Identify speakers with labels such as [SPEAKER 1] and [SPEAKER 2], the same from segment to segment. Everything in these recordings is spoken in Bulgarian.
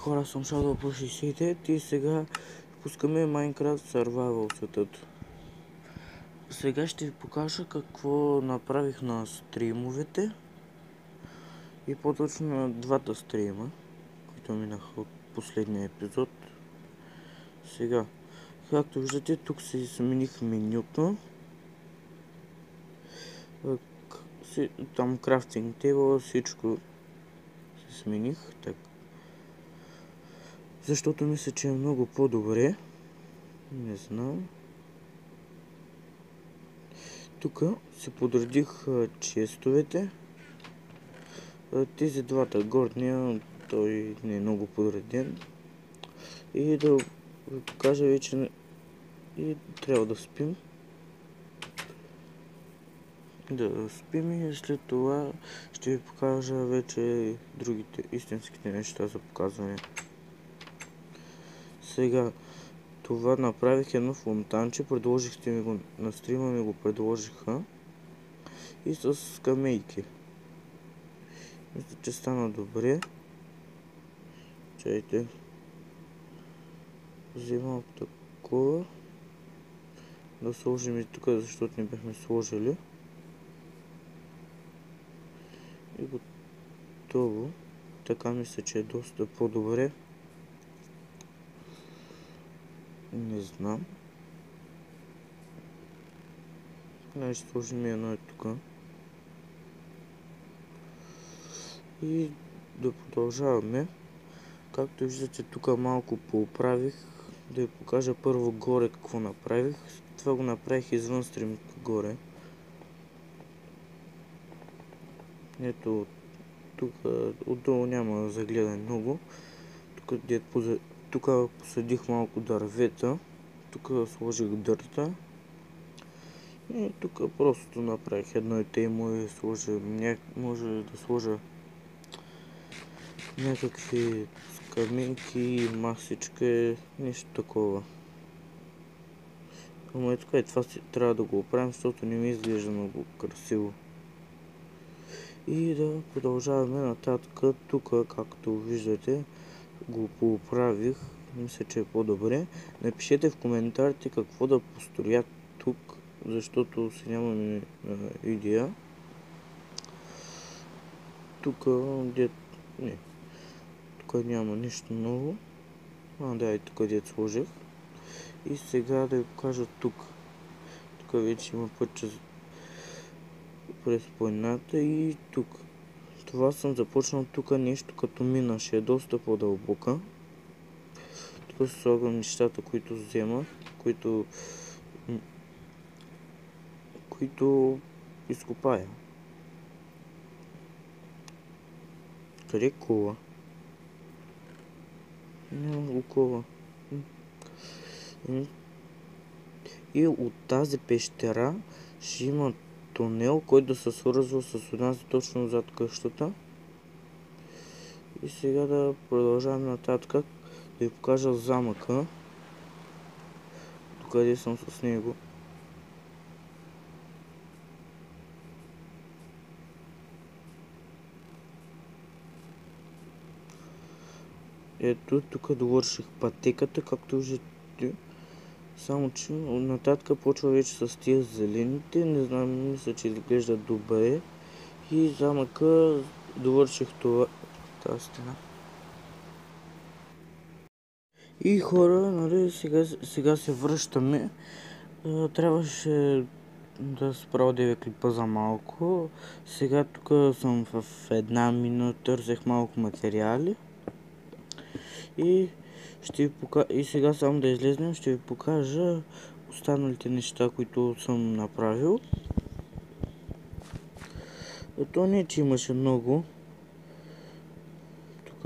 [SPEAKER 1] Хора, съм Shadow по 60 и сега пускаме Minecraft Survival светът. Сега ще ви покажа какво направих на стримовете и по-точно на двата стрима, които минаха от последния епизод. Сега, както виждате, тук си смених менюто. Там крафтинг тейбъл, всичко си смених, така. Защото мисля, че е много по-добре. Не знам. Тук си подредих честовете. Тези двата горния, той не е много подреден. И да ви покажа вече и трябва да спим. Да спим и след това ще ви покажа вече другите истинските неща за показване. Сега това направих едно фонтанче, предложихте ми го на стрима, ми го предложиха и с скамейки. Мисля, че стана добре. Чайте. Вземам такова. Да сложим и тук, защото не бяхме сложили. И готово. Така мисля, че е доста по-добре. Не знам. Ще сложим едно и тук. И да продължаваме. Както виждате, тук малко поуправих. Да ви покажа първо горе какво направих. Това го направих извън стрим горе. Ето, тук отдолу няма да загледа много. Тук посадих малко дървета. Тук сложих дърта. И тук просто направих едно и теймо и може да сложа някакви скамейки, масичка, нещо такова. Ама ето и това трябва да го оправим, защото не ми изглежда много красиво. И да продължаваме нататък. Тук, както виждате, го поуправих. Мисля, че е по-добре. Напишете в коментарите какво да построя тук, защото си нямаме идея. Тук няма нищо ново. Да, и тук дет сложих. И сега да ви покажа тук. Тук вече има пътче през планината и тук. Това съм започнал тук нещо като мина, ще е доста по-дълбока. Тук слагам нещата, които взема, които изкопая. Къде е кола? Няма го кола. И от тази пещера ще има тунел, който да се свързва с нас точно зад къщата. И сега да продължаваме нататък, да ви покажа замъка. Докъде съм с него. Ето, тук довърших пътеката, както виждате. Само че нататък почва вече с тия зелените. Не знам, мисля, че изглежда добре. И замъка довърших това, тази стена. И хора, нали, сега се връщаме. Трябваше да справя 9 клипа за малко. Сега тук съм в една мина, търсех малко материали. И сега само да излезнем, ще ви покажа останалите неща, които съм направил. То не, че имаше много. Тук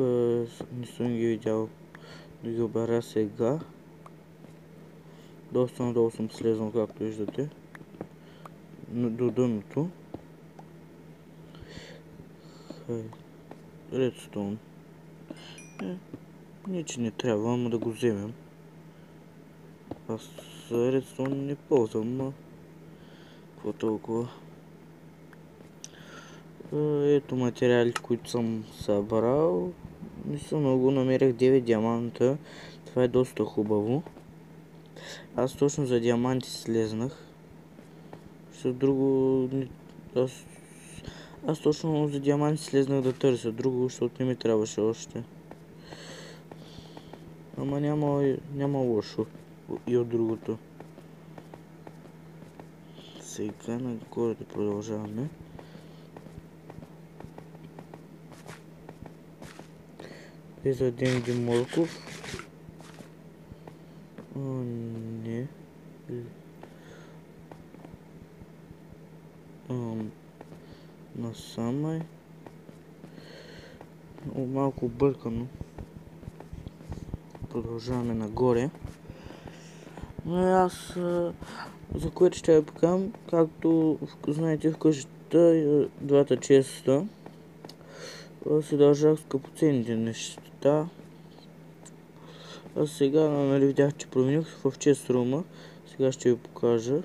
[SPEAKER 1] не съм ги видял. Да ги обера сега. Доста надолу съм слезнал, както виждате. До дъното. Редстоун. Ниче не трябва, ама да го вземем. Аз редстоун не ползвам, но какво толкова. Ето материалите, които съм събрал. Не съм много, намерих 9 диаманта. Това е доста хубаво. Аз точно за диаманти слезнах. С друго... Аз точно за диаманти слезнах да търся. Друго, защото не ми трябваше още. Ама няма лошо и от другото. Сега нагоре да продължаваме. И задем един морков. О, не. Насама е. Малко объркано. Продължаваме нагоре. Но аз за което ще я покажам, както знаете в къщата двата честа се дължах скъпоценните неща. А сега, нали, видях, че промених в чест рума. Сега ще ви покажа.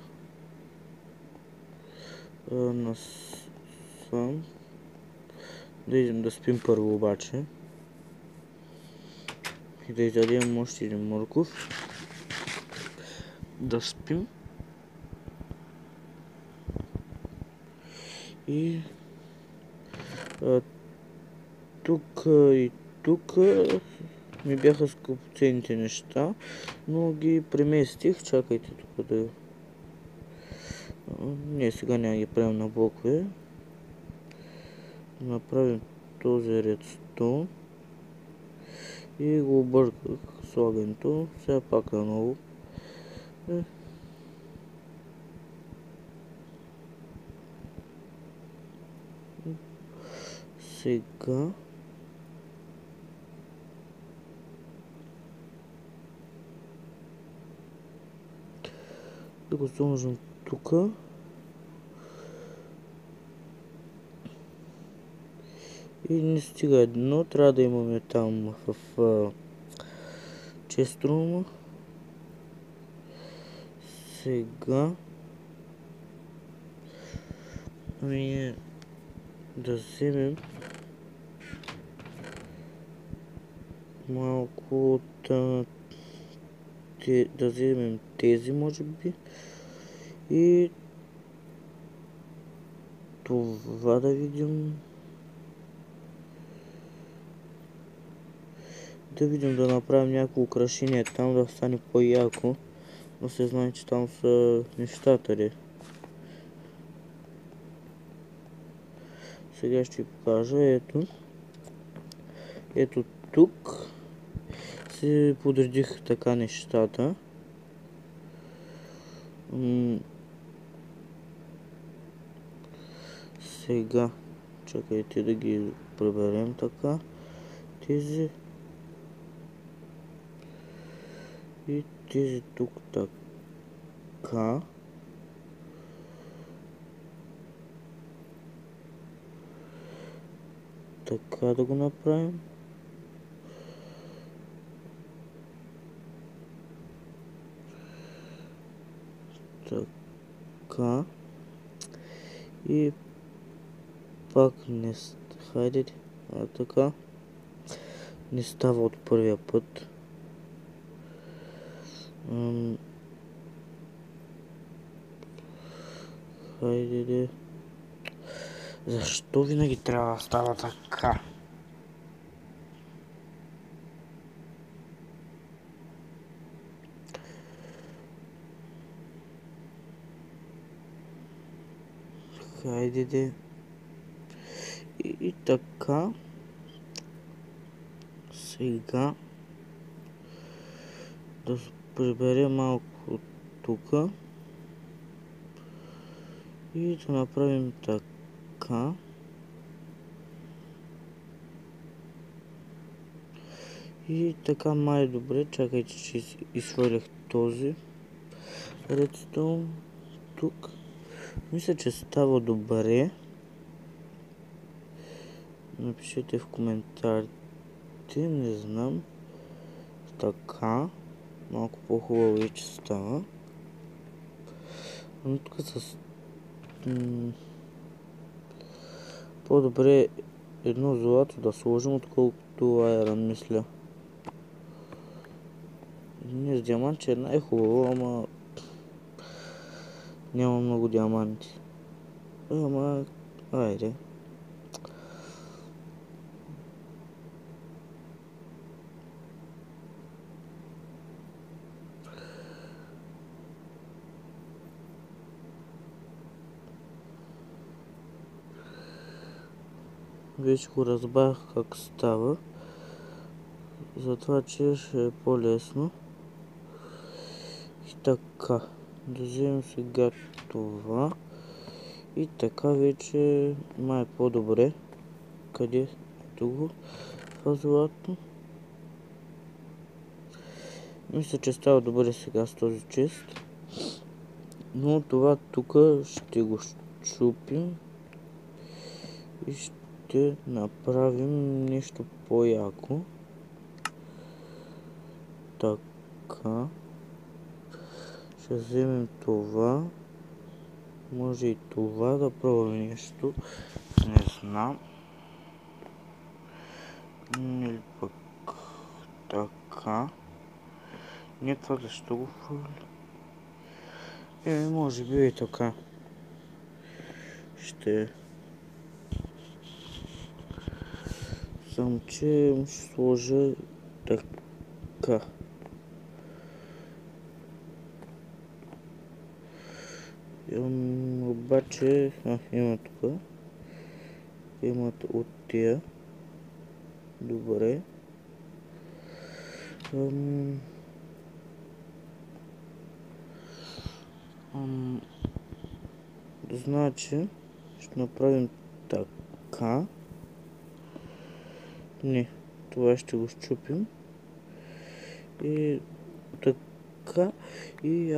[SPEAKER 1] Насам. Да идем да спим първо обаче. И да изядем още един морков. Да спим. И тук и тук ми бяха скъпоценните неща, но ги преместих. Чакайте тук да... Не, сега няма ги правим на блокове. Направим този редстоун и го обърках с огънето. Сега пак наново. Сега да го сложим тук. И не стига едно, трябва да имаме там в чест рума. Сега да вземем малко от да вземем тези, може би, и това да видим. Да направим няколко украшения там, да стане по-яко, да се знае, че там са нещата ли. Сега ще ви покажа, ето тук се подредих така нещата. Сега чакайте да ги приберем така. Тези и тези тук така. Така да го направим. Така. И пак не... Хайде. Така. Не става от първия път. Хайде. Защо винаги трябва да става така? Хайде. И така. Сега да приберем малко тук и да направим така. И така май добре, чакайте, че изхвърлях този редстоун тук. Мисля, че става добре. Напишете в коментарите, не знам. Така. Малко по-хубаво вече става. Но тук с... по-добре едно злато да сложим, отколкото айрон, мисля. Не, с диаманти една е хубаво, ама няма много диаманти. Ама, айде. Вече го разбрах как става. Затова, че ще е по-лесно. И така. Да вземем сега това. И така вече май е по-добре. Къде? Ето го. Това злато. Мисля, че става добре сега с този чест. Но това тук ще го щупим. И ще направим нещо по-яко. Така. Ще вземем това. Може и това да пробваме нещо. Не знам. Или пък така. Не, това защо го хвърля? Може би и така. Ще... Само че ще сложа така. Обаче... има тук. Имат от тия. Добре. Значи, ще направим така. Не, това ще го щупим. И така. И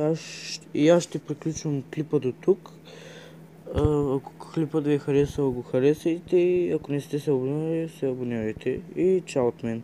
[SPEAKER 1] аз ще приключвам клипа до тук. Ако клипът ви е харесал, го харесайте. И ако не сте се абонирали, се абонирайте. И чао от мен.